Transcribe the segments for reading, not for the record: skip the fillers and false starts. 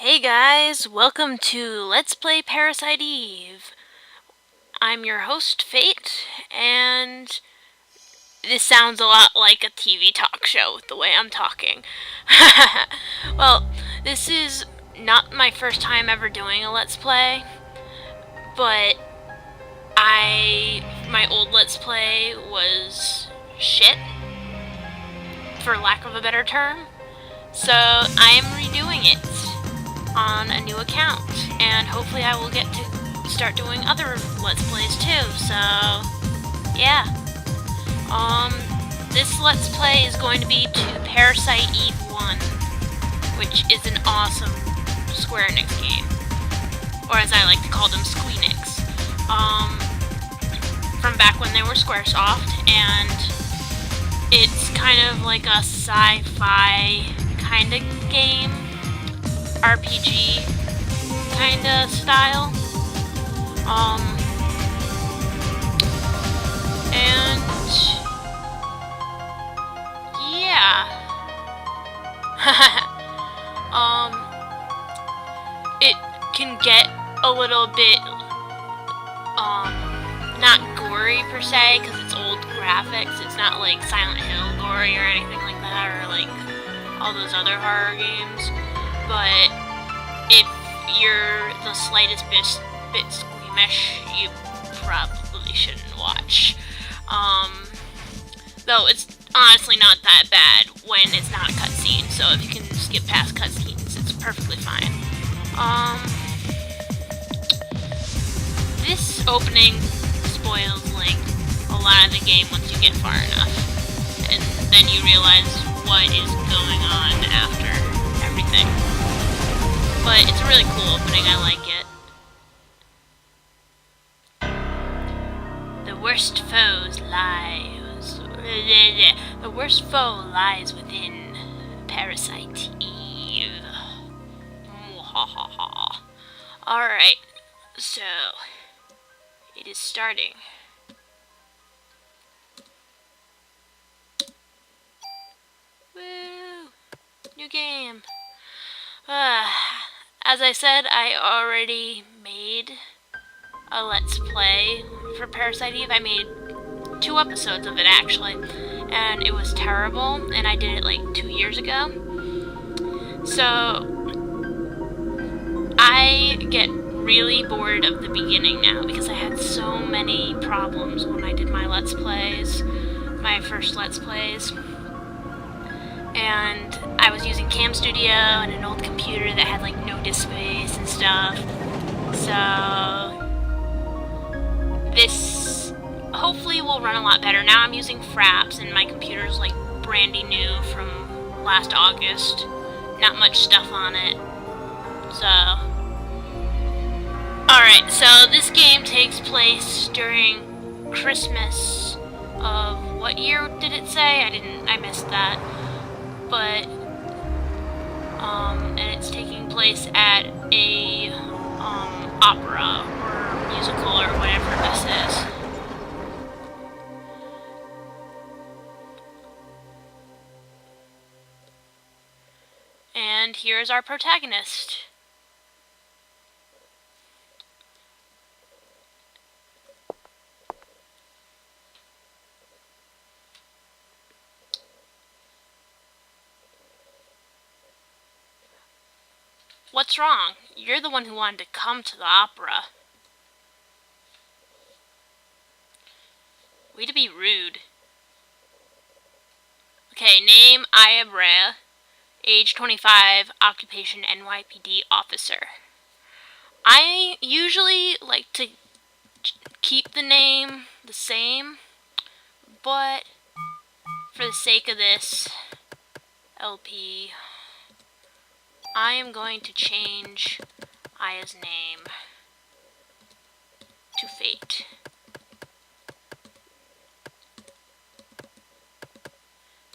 Hey guys, welcome to Let's Play Parasite Eve. I'm your host, Fate, and this sounds a lot like a TV talk show with the way I'm talking. Well, this is not my first time ever doing a Let's Play, but my old Let's Play was shit, for lack of a better term, so I am redoing it on a new account, and hopefully I will get to start doing other Let's Plays too, so yeah. This Let's Play is going to be to Parasite Eve 1, which is an awesome Square Enix game, or as I like to call them, Squeenix. From back when they were Squaresoft, and it's kind of like a sci-fi kind of game, RPG kind of style. And yeah. It can get a little bit not gory per se, because it's old graphics. It's not like Silent Hill gory or anything like that, or like all those other horror games. But if you're the slightest bit squeamish, you probably shouldn't watch. Though it's honestly not that bad when it's not a cutscene, so if you can skip past cutscenes, it's perfectly fine. This opening spoils like a lot of the game once you get far enough, and then you realize what is going on after everything. But it's a really cool opening, I like it. The worst foe lies within Parasite Eve. Alright, so it is starting. Woo! New game. As I said, I already made a Let's Play for Parasite Eve. I made 2 episodes of it, actually, and it was terrible, and I did it like 2 years ago. So I get really bored of the beginning now, because I had so many problems when I did my Let's Plays, my first Let's Plays. And I was using Cam Studio and an old computer that had like no disk space and stuff. So this hopefully will run a lot better. Now I'm using Fraps, and my computer's like brandy new from last August. Not much stuff on it. So alright, so this game takes place during Christmas of what year did it say? I missed that. But and it's taking place at a opera or musical or whatever this is. And here's our protagonist. What's wrong? You're the one who wanted to come to the opera. Way to be rude. Okay, name Ayabrea, age 25, occupation NYPD officer. I usually like to keep the name the same, but for the sake of this LP, I am going to change Aya's name to Fate.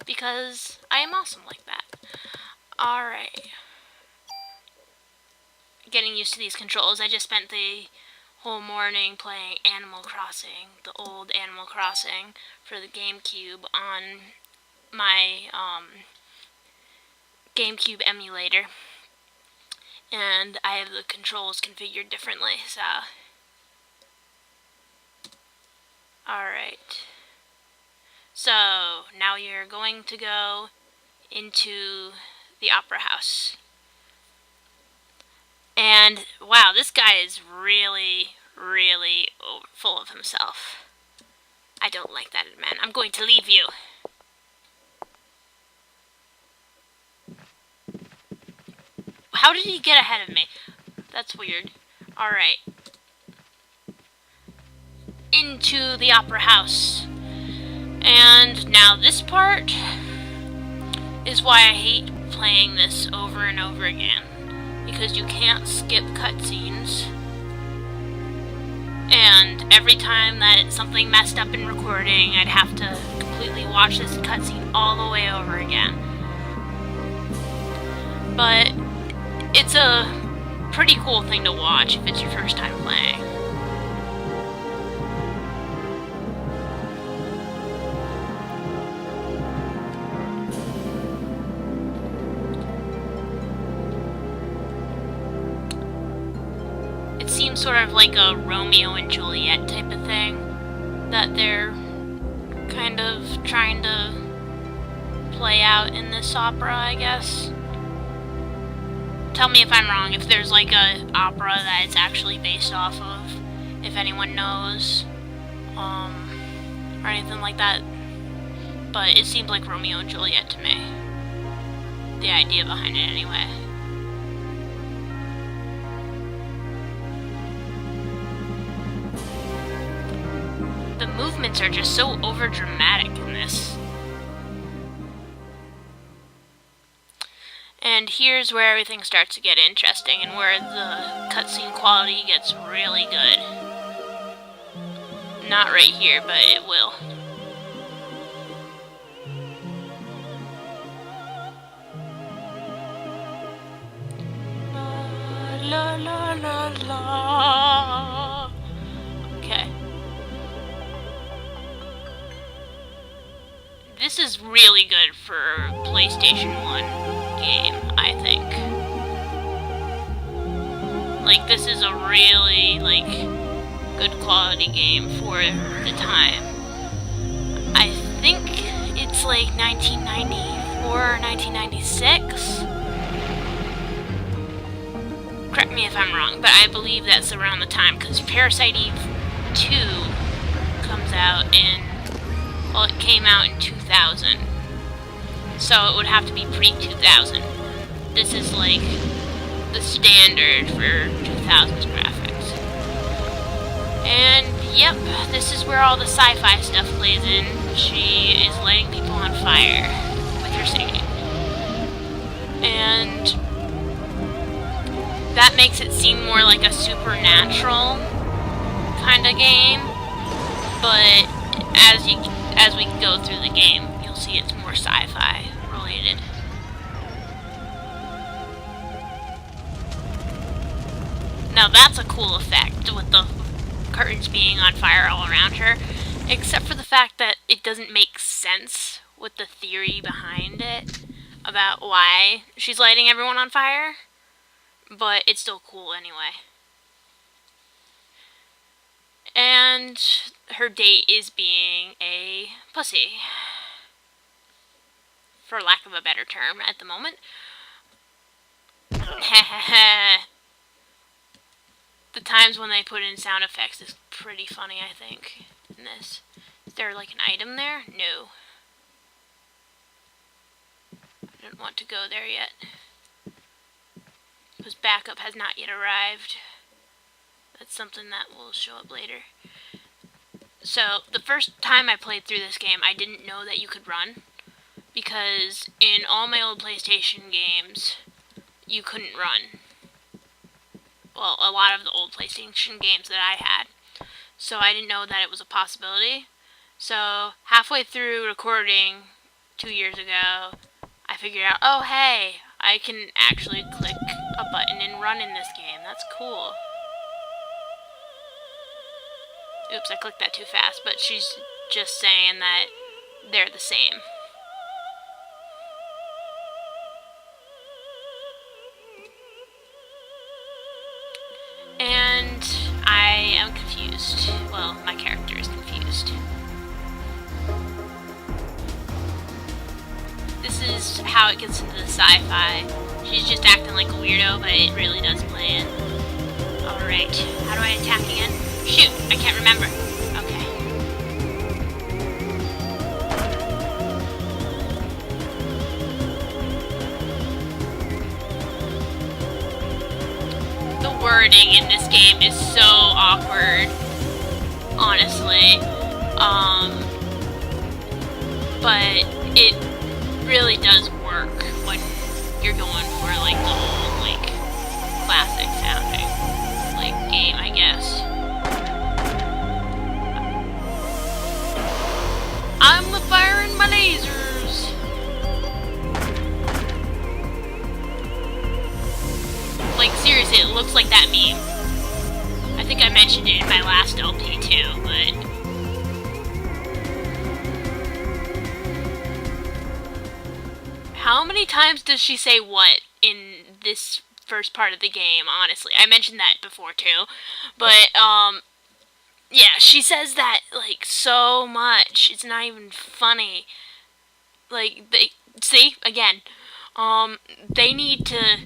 Because I am awesome like that. Alright. Getting used to these controls. I just spent the whole morning playing Animal Crossing, the old Animal Crossing, for the GameCube on my GameCube emulator. and I have the controls configured differently, so... Alright. So, now you're going to go into the opera house. And, wow, this guy is really, really full of himself. I don't like that, man. I'm going to leave you. How did he get ahead of me? That's weird. Alright. Into the opera house. And now this part is why I hate playing this over and over again. Because you can't skip cutscenes. And every time that something messed up in recording, I'd have to completely watch this cutscene all the way over again. But it's a pretty cool thing to watch if it's your first time playing. It seems sort of like a Romeo and Juliet type of thing that they're kind of trying to play out in this opera, I guess. Tell me if I'm wrong, if there's like a opera that it's actually based off of, if anyone knows, or anything like that. But it seems like Romeo and Juliet to me. The idea behind it, anyway. The movements are just so overdramatic in this. And here's where everything starts to get interesting and where the cutscene quality gets really good. Not right here, but it will. La la la la. Okay. This is really good for PlayStation 1 game, I think. Like, this is a really, like, good quality game for the time. I think it's like 1994 or 1996. Correct me if I'm wrong, but I believe that's around the time, because Parasite Eve 2 comes out in... Well, it came out in 2000. So it would have to be pre-2000. This is like the standard for 2000s graphics. And yep, this is where all the sci-fi stuff plays in. She is lighting people on fire with her singing. And that makes it seem more like a supernatural kind of game. But as we go through the game, you'll see it's more sci-fi related. Now that's a cool effect with the curtains being on fire all around her, except for the fact that it doesn't make sense with the theory behind it about why she's lighting everyone on fire, but it's still cool anyway. And her date is being a pussy, for lack of a better term at the moment. The times when they put in sound effects is pretty funny, I think, in this. Is there like an item there? No. I don't want to go there yet, because backup has not yet arrived. That's something that will show up later. So, the first time I played through this game, I didn't know that you could run, because in all my old PlayStation games, you couldn't run. Well, a lot of the old PlayStation games that I had. So I didn't know that it was a possibility. So, halfway through recording 2 years ago, I figured out, oh hey, I can actually click a button and run in this game. That's cool. Oops, I clicked that too fast, but she's just saying that they're the same. confused. Well, my character is confused. This is how it gets into the sci-fi. She's just acting like a weirdo, but it really does play in. Alright, how do I attack again? Shoot, I can't remember. Okay. The wording in this game is so awkward, honestly. But it really does work when you're going for like the whole like classic sounding like game, I guess. I'm firing my lasers. Like seriously, it looks like that meme. I think I mentioned it in my last LP too, but how many times does she say what in this first part of the game, honestly? I mentioned that before too. But, yeah, she says that, like, so much. It's not even funny. Like, see, again, they need to,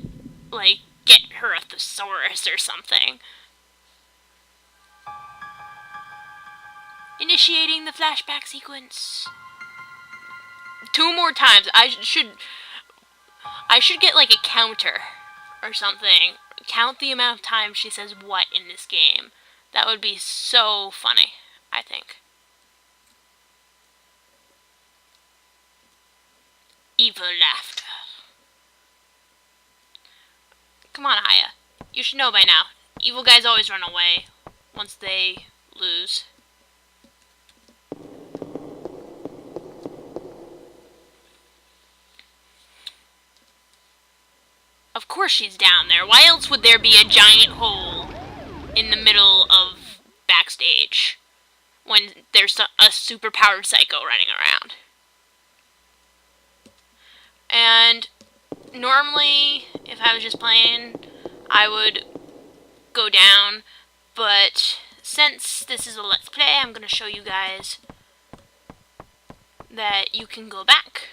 like, get her a thesaurus or something. Initiating the flashback sequence. 2 more times. I should get like a counter or something. Count the amount of times she says what in this game. That would be so funny, I think. Evil laughter. Come on, Aya. You should know by now. Evil guys always run away once they lose. Of course she's down there. Why else would there be a giant hole in the middle of backstage when there's a super-powered psycho running around? And normally, if I was just playing, I would go down, but since this is a Let's Play, I'm going to show you guys that you can go back.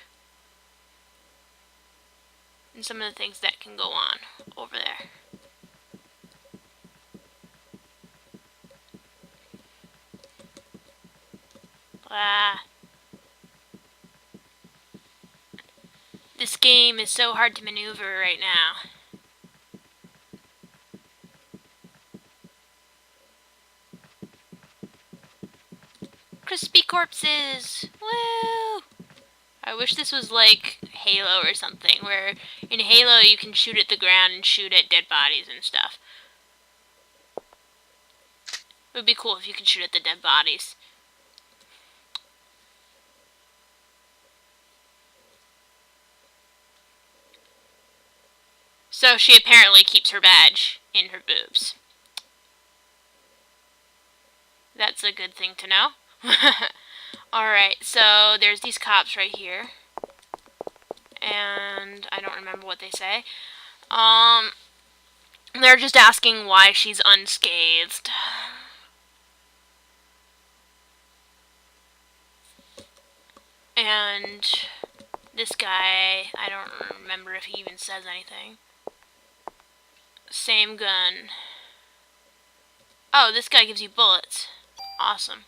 And some of the things that can go on over there. This game is so hard to maneuver right now. Crispy corpses! Woo! I wish this was like Halo or something, where in Halo you can shoot at the ground and shoot at dead bodies and stuff. It would be cool if you could shoot at the dead bodies. So she apparently keeps her badge in her boobs. That's a good thing to know. Alright, so there's these cops right here. And I don't remember what they say. They're just asking why she's unscathed. And this guy, I don't remember if he even says anything. Same gun. Oh, this guy gives you bullets. Awesome.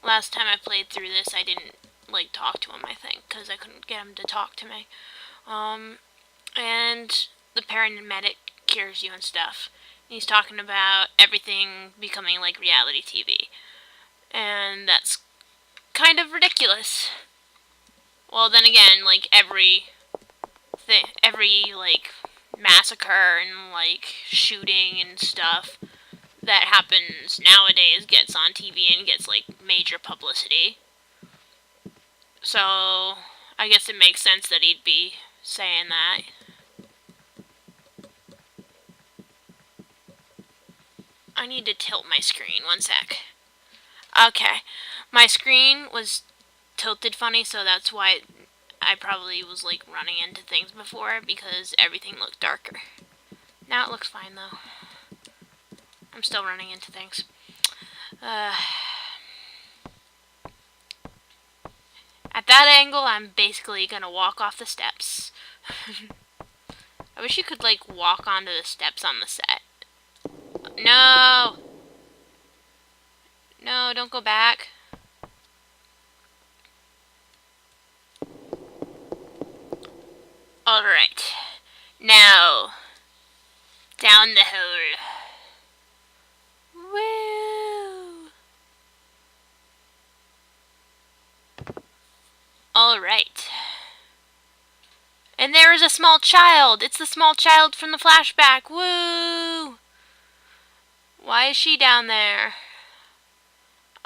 Last time I played through this, I didn't, like, talk to him, I think, because I couldn't get him to talk to me. And the paramedic cures you and stuff. He's talking about everything becoming like reality TV. And that's kind of ridiculous. Well, then again, like, every like, massacre and, like, shooting and stuff that happens nowadays gets on TV and gets, like, major publicity. So, I guess it makes sense that he'd be saying that. I need to tilt my screen, 1 sec. Okay, my screen was tilted funny, so that's why I probably was, like, running into things before, because everything looked darker. Now it looks fine, though. I'm still running into things. At that angle, I'm basically gonna walk off the steps. I wish you could, like, walk onto the steps on the set. No! No, don't go back. Alright. Now, down the hole. Woo! Alright. And there is a small child. It's the small child from the flashback. Woo! Why is she down there?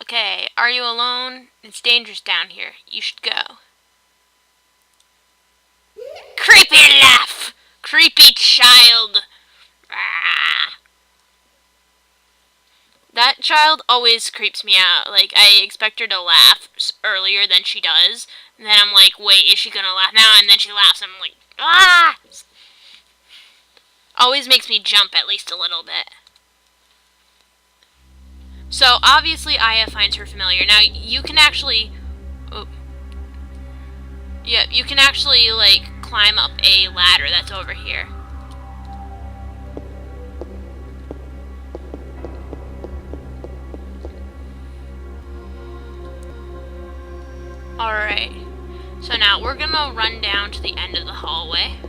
Okay, are you alone? It's dangerous down here. You should go. Creepy laugh! Creepy child! Ah. That child always creeps me out. Like, I expect her to laugh earlier than she does. And then I'm like, wait, is she gonna laugh now? And then she laughs. I'm like, ah! Always makes me jump at least a little bit. So, obviously, Aya finds her familiar. Now, you can actually... Oh. Yeah, you can actually, like, climb up a ladder that's over here. Alright. So now, we're gonna run down to the end of the hallway.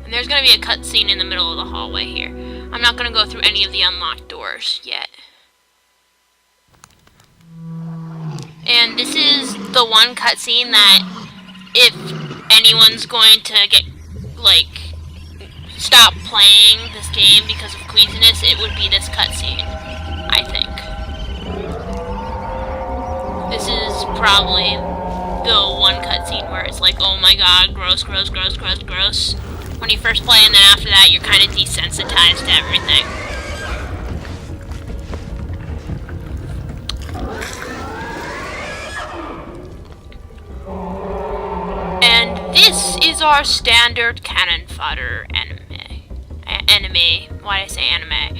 And there's gonna be a cutscene in the middle of the hallway here. I'm not gonna go through any of the unlocked doors yet. And this is the one cutscene that, if anyone's going to get, like, stop playing this game because of queasiness, it would be this cutscene, I think. This is probably the one cutscene where it's like, oh my god, gross, gross, gross, gross, gross. When you first play, and then after that, you're kind of desensitized to everything. And this is our standard cannon fodder enemy. Why did I say anime?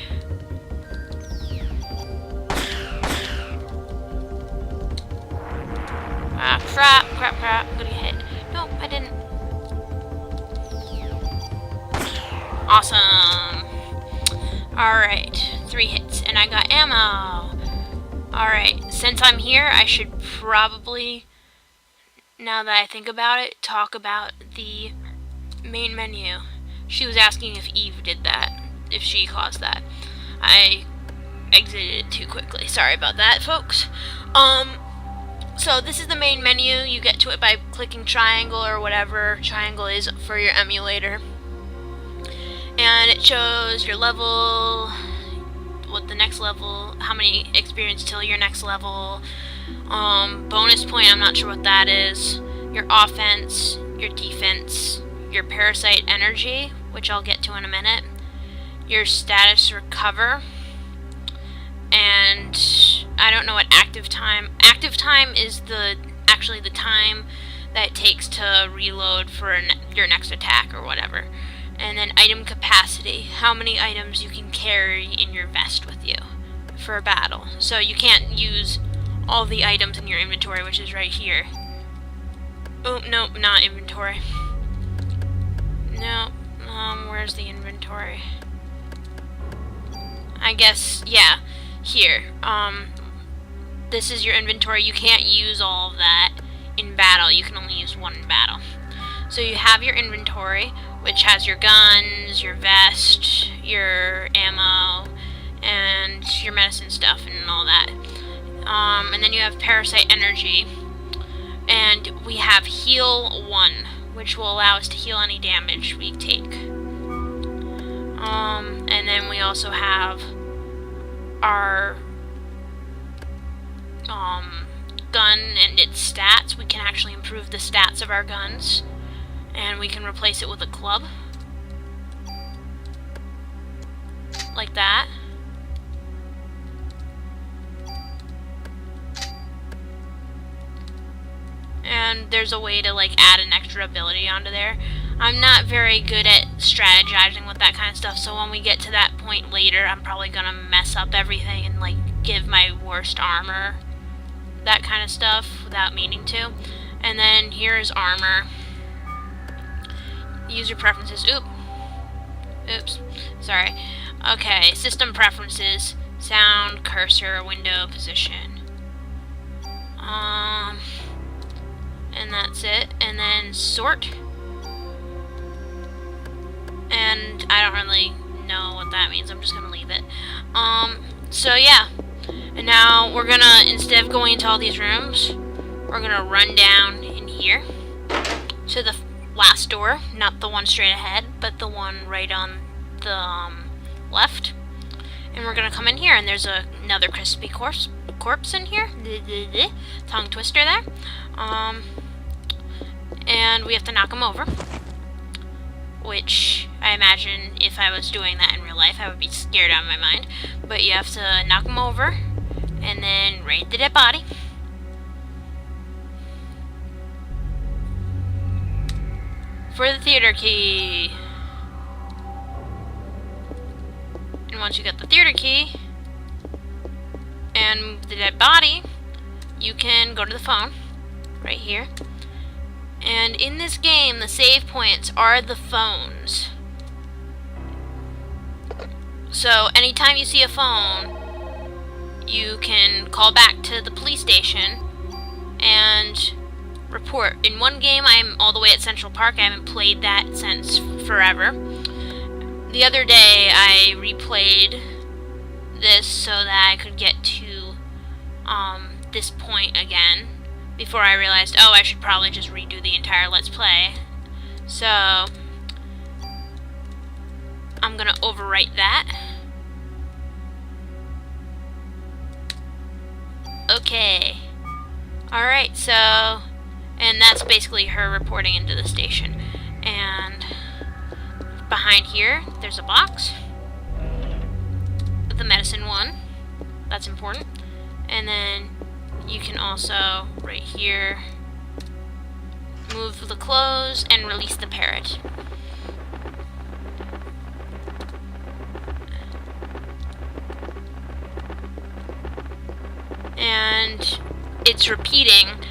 Ah, crap, crap, crap. I'm gonna get hit. Nope, I didn't. Awesome. Alright, 3 hits, and I got ammo. Alright, since I'm here, I should probably, now that I think about it, talk about the main menu. She was asking if Eve did that, if she caused that. I exited it too quickly. Sorry about that, folks. So this is the main menu. You get to it by clicking triangle or whatever triangle is for your emulator. And it shows your level, what the next level, how many experience till your next level, bonus point, I'm not sure what that is, your offense, your defense, your parasite energy, which I'll get to in a minute, your status recover, and I don't know what active time is actually the time that it takes to reload for your next attack or whatever. And then item capacity, how many items you can carry in your vest with you for a battle. So you can't use all the items in your inventory, which is right here. Oh, nope, not inventory. No, where's the inventory? I guess, yeah, here. This is your inventory. You can't use all of that in battle. You can only use one in battle. So you have your inventory, which has your guns, your vest, your ammo, and your medicine stuff and all that. And then you have Parasite Energy. And we have Heal 1, which will allow us to heal any damage we take. And then we also have our gun and its stats. We can actually improve the stats of our guns. And we can replace it with a club. Like that. And there's a way to like add an extra ability onto there. I'm not very good at strategizing with that kind of stuff, so when we get to that point later, I'm probably gonna mess up everything and like give my worst armor, that kind of stuff, without meaning to. And then here's armor. User preferences. Oops. Sorry. Okay, system preferences. Sound, cursor, window, position. And that's it. And then sort. And I don't really know what that means. I'm just gonna leave it. So yeah. And now we're gonna, instead of going into all these rooms, we're gonna run down in here to the last door, not the one straight ahead, but the one right on the left. And we're gonna come in here, and there's another crispy corpse in here. Tongue twister there. And we have to knock him over. Which I imagine if I was doing that in real life, I would be scared out of my mind. But you have to knock him over, and then raid the dead body. For the theater key. And once you get the theater key and move the dead body, you can go to the phone right here. And in this game, the save points are the phones. So anytime you see a phone, you can call back to the police station and report. In one game, I'm all the way at Central Park. I haven't played that since forever. The other day, I replayed this so that I could get to this point again before I realized, oh, I should probably just redo the entire Let's Play. So I'm gonna overwrite that. Okay. Alright, so, and that's basically her reporting into the station. And behind here, there's a box with the medicine one. That's important. And then you can also, right here, move the clothes and release the parrot. And it's repeating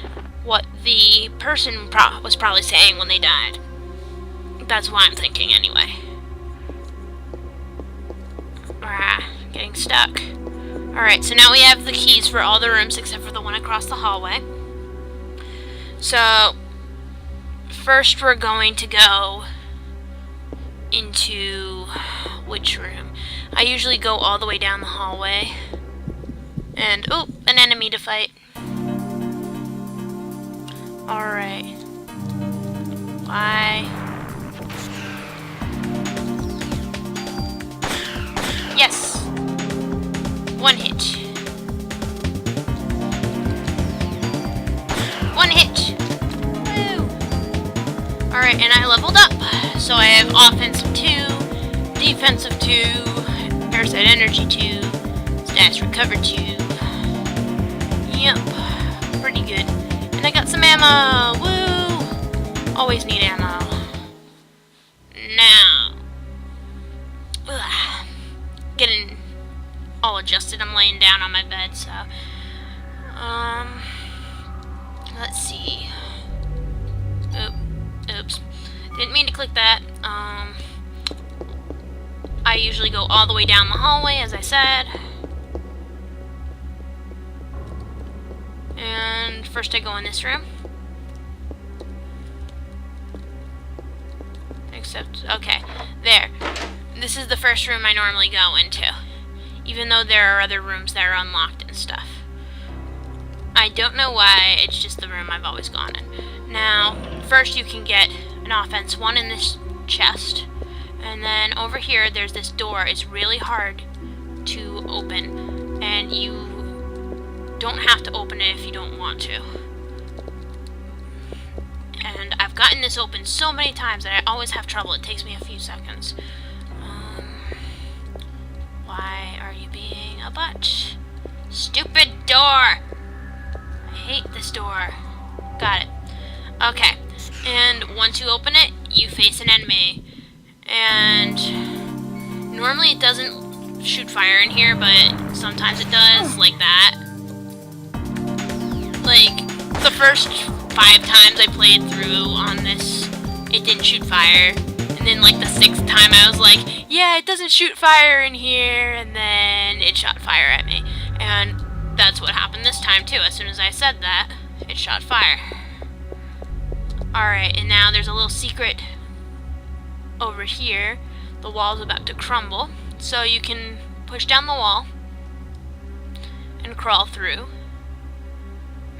what the person was probably saying when they died. That's what I'm thinking anyway. Getting stuck. Alright, so now we have the keys for all the rooms except for the one across the hallway. So, first we're going to go into which room? I usually go all the way down the hallway. And, oh, an enemy to fight. Alright. Why? Yes! One hit. One hit! Woo! Alright, and I leveled up. So I have offensive 2, defensive 2, parasite energy 2, stats recovered 2. Yep, pretty good. And I got some ammo! Woo! Always need ammo. Now, getting all adjusted. I'm laying down on my bed, so let's see. Oops. Didn't mean to click that. I usually go all the way down the hallway, as I said. And first I go in this room. Except, okay, there. This is the first room I normally go into, even though there are other rooms that are unlocked and stuff. I don't know why, it's just the room I've always gone in. Now, first you can get an offense 1 in this chest, and then over here there's this door. It's really hard to open, and you don't have to open it if you don't want to. And I've gotten this open so many times that I always have trouble. It takes me a few seconds. Why are you being a butt? Stupid door! I hate this door. Got it. Okay. And once you open it, you face an enemy, and normally it doesn't shoot fire in here, but sometimes it does, like that. Like, the first 5 times I played through on this, it didn't shoot fire. And then, like, the 6th time I was like, yeah, it doesn't shoot fire in here, and then it shot fire at me. And that's what happened this time, too. As soon as I said that, it shot fire. Alright, and now there's a little secret over here. The wall's about to crumble, so you can push down the wall and crawl through.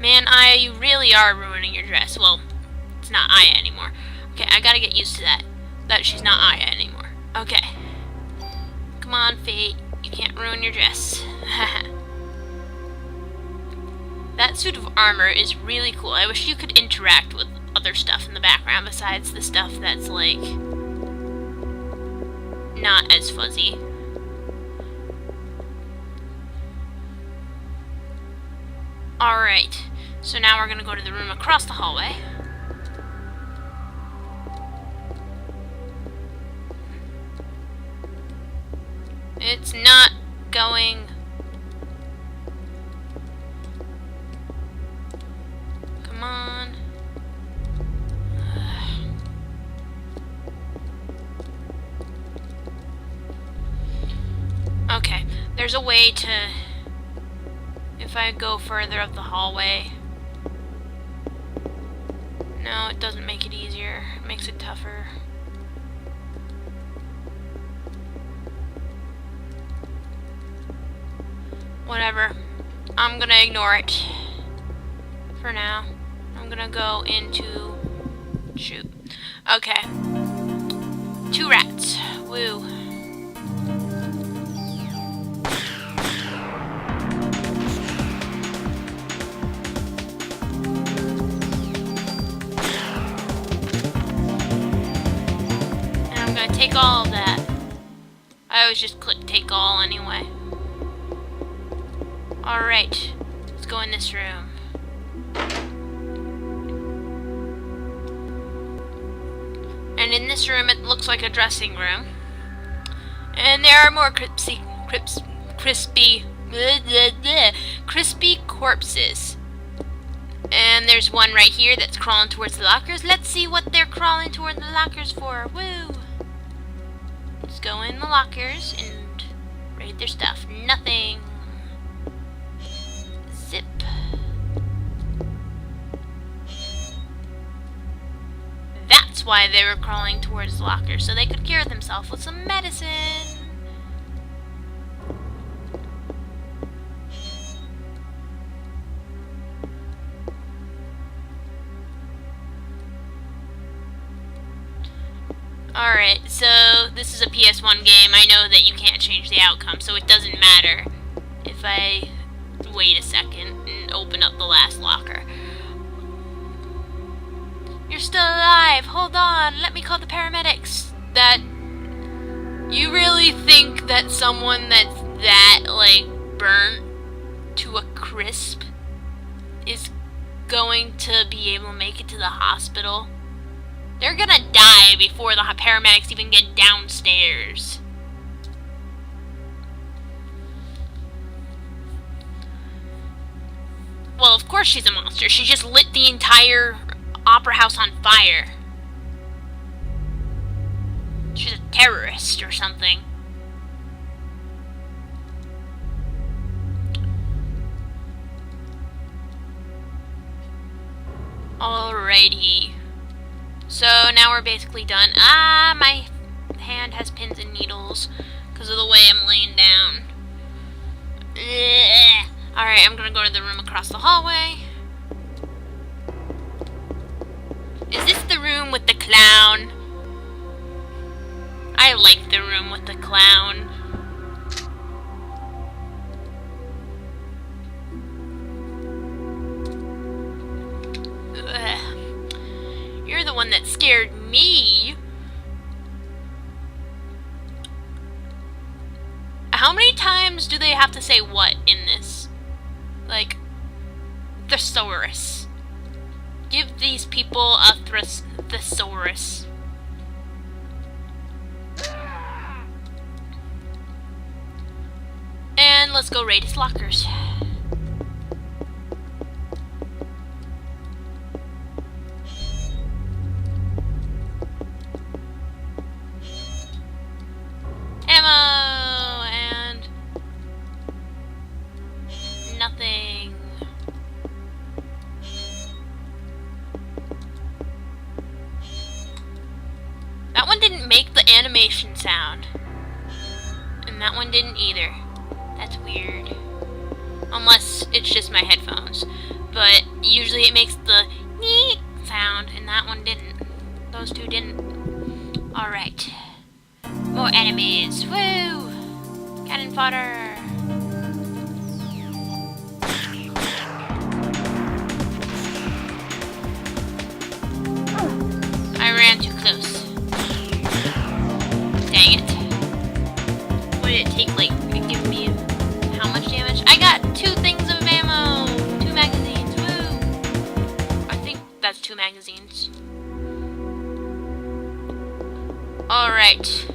Man, you really are ruining your dress. Well, it's not Aya anymore. Okay, I gotta get used to that she's not Aya anymore. Okay. Come on, Fate. You can't ruin your dress. That suit of armor is really cool. I wish you could interact with other stuff in the background besides the stuff that's, like, not as fuzzy. Alright, so now we're gonna go to the room across the hallway. It's not going. Come on. Okay, there's a way to, if I go further up the hallway. No, it doesn't make it easier. It makes it tougher. Whatever. I'm gonna ignore it for now. I'm gonna go into... shoot. Okay. 2 rats. Woo. And I'm gonna take all of that. I always just click take all anyway. Alright, let's go in this room. And in this room, it looks like a dressing room. And there are more crispy corpses. And there's one right here that's crawling towards the lockers. Let's see what they're crawling toward the lockers for. Woo! Let's go in the lockers and raid their stuff. Nothing. Zip. That's why they were crawling towards the locker, so they could cure themselves with some medicine. Alright, so this is a PS1 game. I know that you can't change the outcome, so it doesn't matter if I wait a second and open up the last locker. You're still alive! Hold on! Let me call the paramedics! That... You really think that someone that's that, like, burnt to a crisp is going to be able to make it to the hospital? They're gonna die before the paramedics even get downstairs. Well, of course she's a monster. She just lit the entire opera house on fire. She's a terrorist or something. Alrighty. So now we're basically done. Ah, my hand has pins and needles because of the way I'm laying down. Alright, I'm gonna go to the room across the hallway. Is this the room with the clown? I like the room with the clown. You're the one that scared me. How many times do they have to say what in this? Like, thesaurus. Give these people a thesaurus. let's go raid his lockers. Ammo! And nothing. That one didn't make the animation sound. And that one didn't either. That's weird. Unless it's just my headphones. But usually it makes the neat sound, and that one didn't. Those two didn't. Alright. More enemies. Woo! Cannon fodder. I ran too close. Dang it. What did it take, like, to give me how much damage? I got 2 things of ammo! 2 magazines, woo! I think that's 2 magazines. Alright.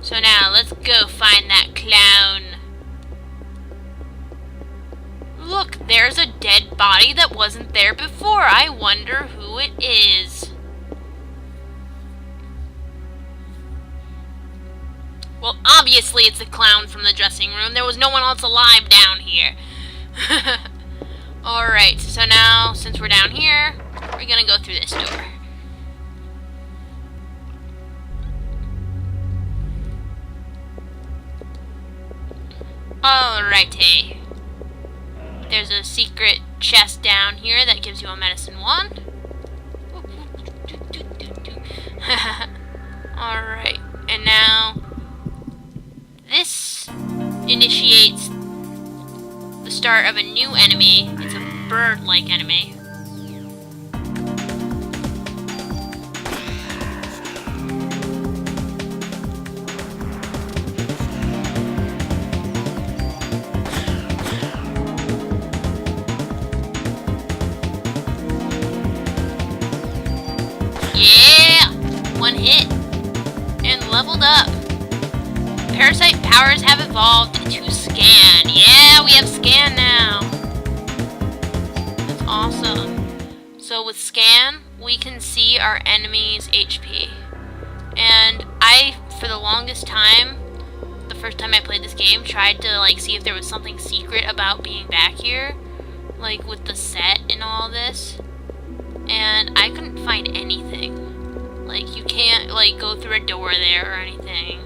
So now, let's go find that clown. Look, there's a dead body that wasn't there before. I wonder who it is. Well, obviously it's the clown from the dressing room. There was no one else alive down here. Alright, so now, since we're down here, we're gonna go through this door. Alrighty. There's a secret chest down here that gives you a medicine wand. Alright, and now this initiates the start of a new enemy. It's a bird-like enemy. Yeah! 1 hit. And leveled up. Parasite powers have evolved into scan. Yeah, we have scan now. That's awesome. So with scan, we can see our enemy's HP. And I, for the longest time, the first time I played this game, tried to like see if there was something secret about being back here. Like with the set and all this. And I couldn't find anything. Like, you can't, like, go through a door there or anything.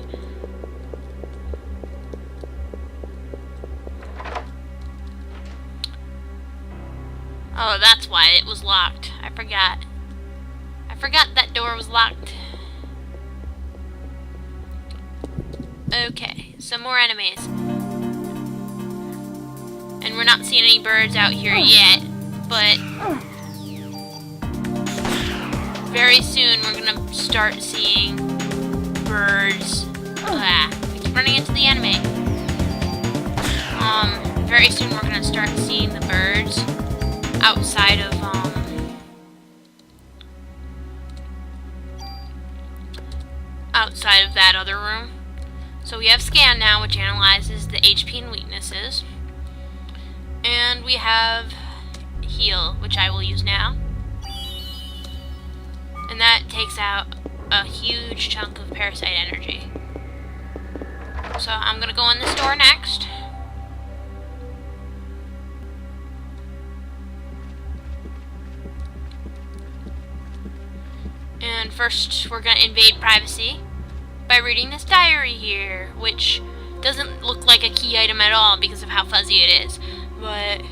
Oh, that's why it was locked. I forgot. I forgot that door was locked. Okay, some more enemies. And we're not seeing any birds out here yet, but very soon we're gonna start seeing birds. I keep running into the enemy. Very soon we're gonna start seeing the birds outside of that other room. So we have scan now, which analyzes the HP and weaknesses. And we have heal, which I will use now. And that takes out a huge chunk of parasite energy. So I'm gonna go in this door next. And first we're gonna invade privacy by reading this diary here, which doesn't look like a key item at all because of how fuzzy it is. But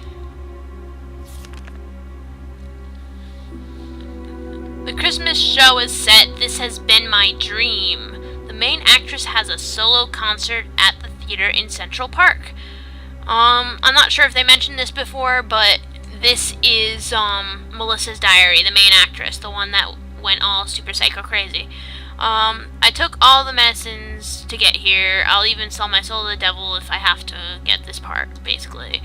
the Christmas show is set. This has been my dream. The main actress has a solo concert at the theater in Central Park. I'm not sure if they mentioned this before, but this is Melissa's diary, the main actress, the one that went all super psycho crazy. I took all the medicines to get here. I'll even sell my soul to the devil if I have to get this part, basically.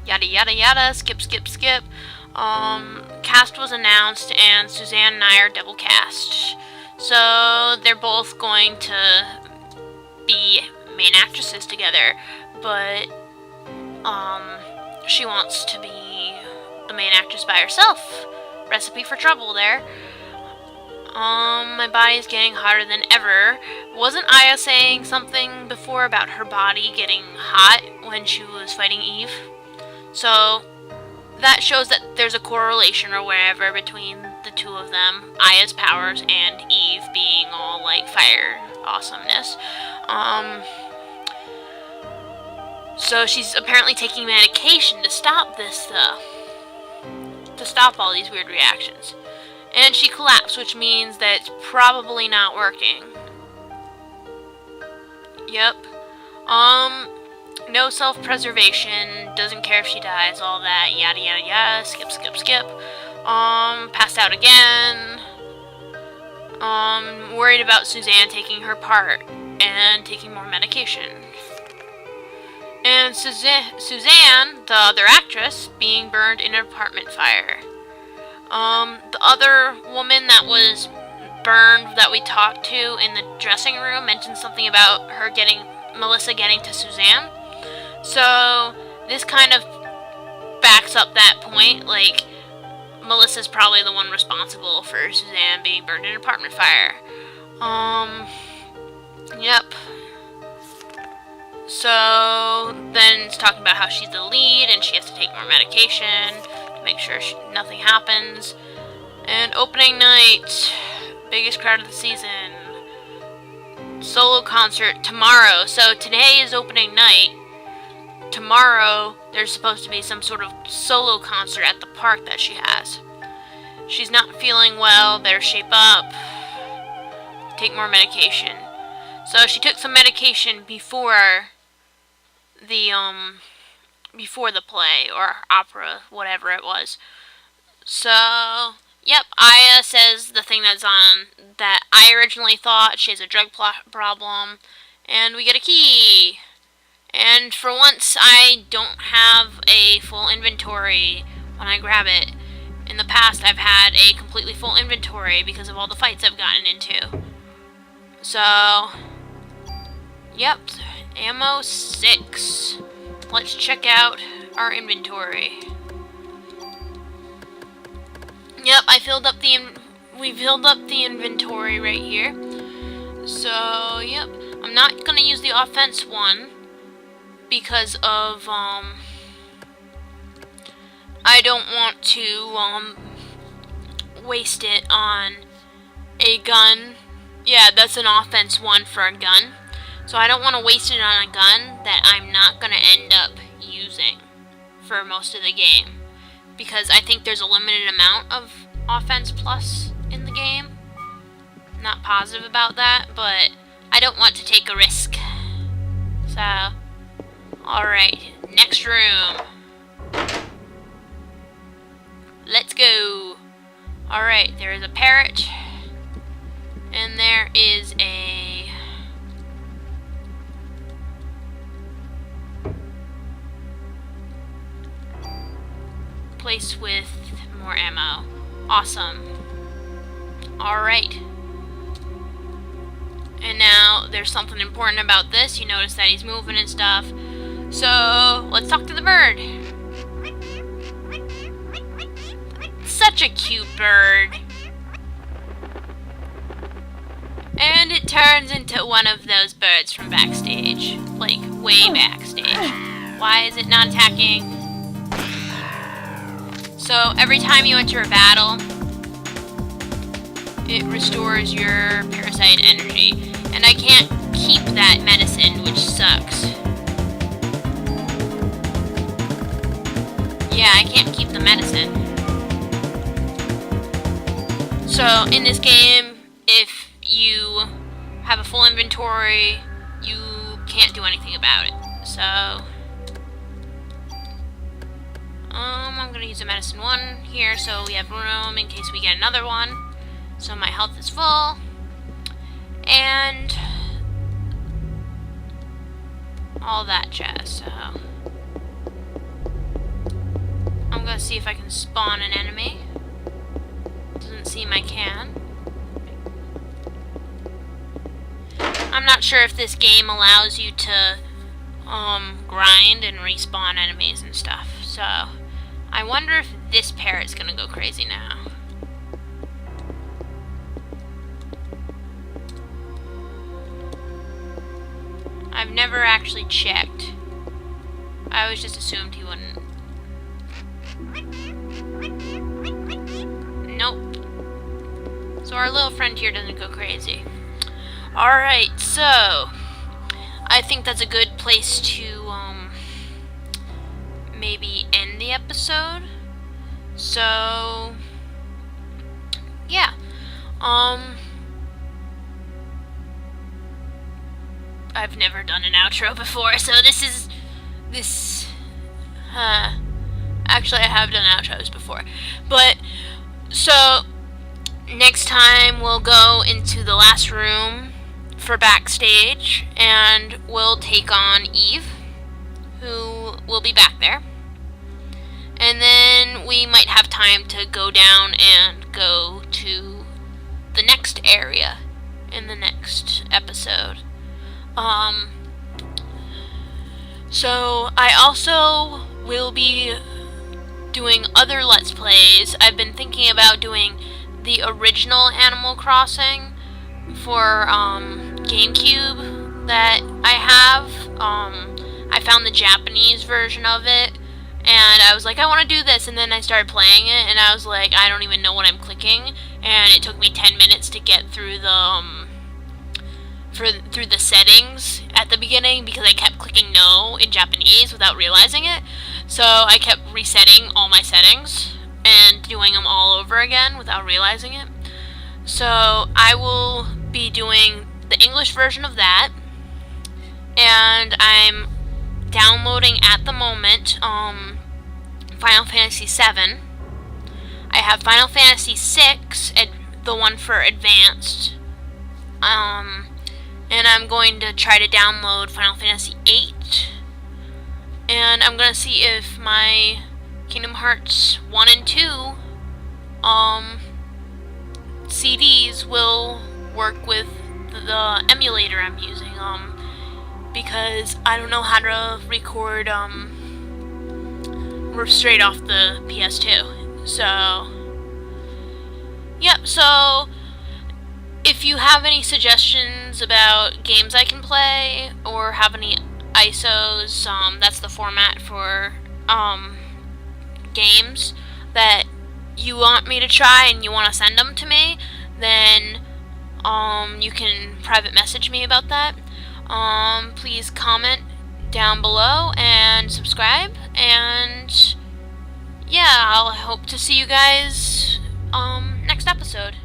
Yada yada yada, skip skip skip. Cast was announced, and Suzanne and I are double cast. So they're both going to be main actresses together, but she wants to be the main actress by herself. Recipe for trouble there. My body's getting hotter than ever. Wasn't Aya saying something before about her body getting hot when she was fighting Eve? So that shows that there's a correlation or whatever between the two of them, Aya's powers and Eve being all like fire awesomeness. So she's apparently taking medication to stop this to stop all these weird reactions. And she collapsed, which means that it's probably not working. Yep. No self-preservation, doesn't care if she dies, all that, yada yada yada, skip, skip, skip. Passed out again. Worried about Suzanne taking her part and taking more medication. And Suzanne, the other actress, being burned in an apartment fire. The other woman that was burned that we talked to in the dressing room mentioned something about her Melissa getting to Suzanne. So this kind of backs up that point, like Melissa's probably the one responsible for Suzanne being burned in an apartment fire. Yep. So then it's talking about how she's the lead and she has to take more medication to make sure nothing happens. And opening night, biggest crowd of the season. Solo concert tomorrow. So today is opening night. Tomorrow there's supposed to be some sort of solo concert at the park that she has. She's not feeling well, better shape up, take more medication. So she took some medication before the play or opera, whatever it was. So, yep, Aya says the thing that's on that I originally thought. She has a drug problem, and we get a key. And for once, I don't have a full inventory when I grab it. In the past, I've had a completely full inventory because of all the fights I've gotten into. So, yep, ammo 6. Let's check out our inventory. Yep, we filled up the inventory right here. So, yep, I'm not gonna use the offense one because of, I don't want to, waste it on a gun. Yeah, that's an offense one for a gun. So I don't want to waste it on a gun that I'm not going to end up using for most of the game. Because I think there's a limited amount of offense plus in the game. Not positive about that, but I don't want to take a risk. So, alright, next room. Let's go. Alright, there is a parrot. And there is a place with more ammo. Awesome. Alright. And now there's something important about this. You notice that he's moving and stuff. So let's talk to the bird. Such a cute bird. And it turns into one of those birds from backstage. Like, way backstage. Why is it not attacking? So, every time you enter a battle, it restores your parasite energy. And I can't keep that medicine, which sucks. Yeah, I can't keep the medicine. So, in this game, if you have a full inventory, you can't do anything about it. So, I'm gonna use a medicine 1 here so we have room in case we get another one. So my health is full. And all that jazz, so I'm gonna see if I can spawn an enemy. Doesn't seem I can. I'm not sure if this game allows you to grind and respawn enemies and stuff. So I wonder if this parrot's gonna go crazy now. I've never actually checked. I always just assumed he wouldn't. Nope. So our little friend here doesn't go crazy. Alright, so I think that's a good place to maybe end the episode. So yeah. I've never done an outro before, so actually I have done outros before. But so next time we'll go into the last room for backstage, and we'll take on Eve, who will be back there. And then we might have time to go down and go to the next area in the next episode. So I also will be doing other Let's Plays. I've been thinking about doing the original Animal Crossing for GameCube that I have. I found the Japanese version of it, and I was like, I want to do this, and then I started playing it, and I was like, I don't even know what I'm clicking, and it took me 10 minutes to get through the through the settings at the beginning, because I kept clicking no in Japanese without realizing it. So I kept resetting all my settings and doing them all over again without realizing it. So I will be doing the English version of that, and I'm downloading at the moment Final Fantasy VII. I have Final Fantasy VI, the one for advanced, and I'm going to try to download Final Fantasy VIII, and I'm going to see if my Kingdom Hearts 1 and 2 CDs will work with the emulator I'm using, because I don't know how to record straight off the PS2. So yep, so if you have any suggestions about games I can play, or have any ISOs, that's the format for games that you want me to try and you want to send them to me, then you can private message me about that. Please comment down below and subscribe, and yeah, I'll hope to see you guys next episode.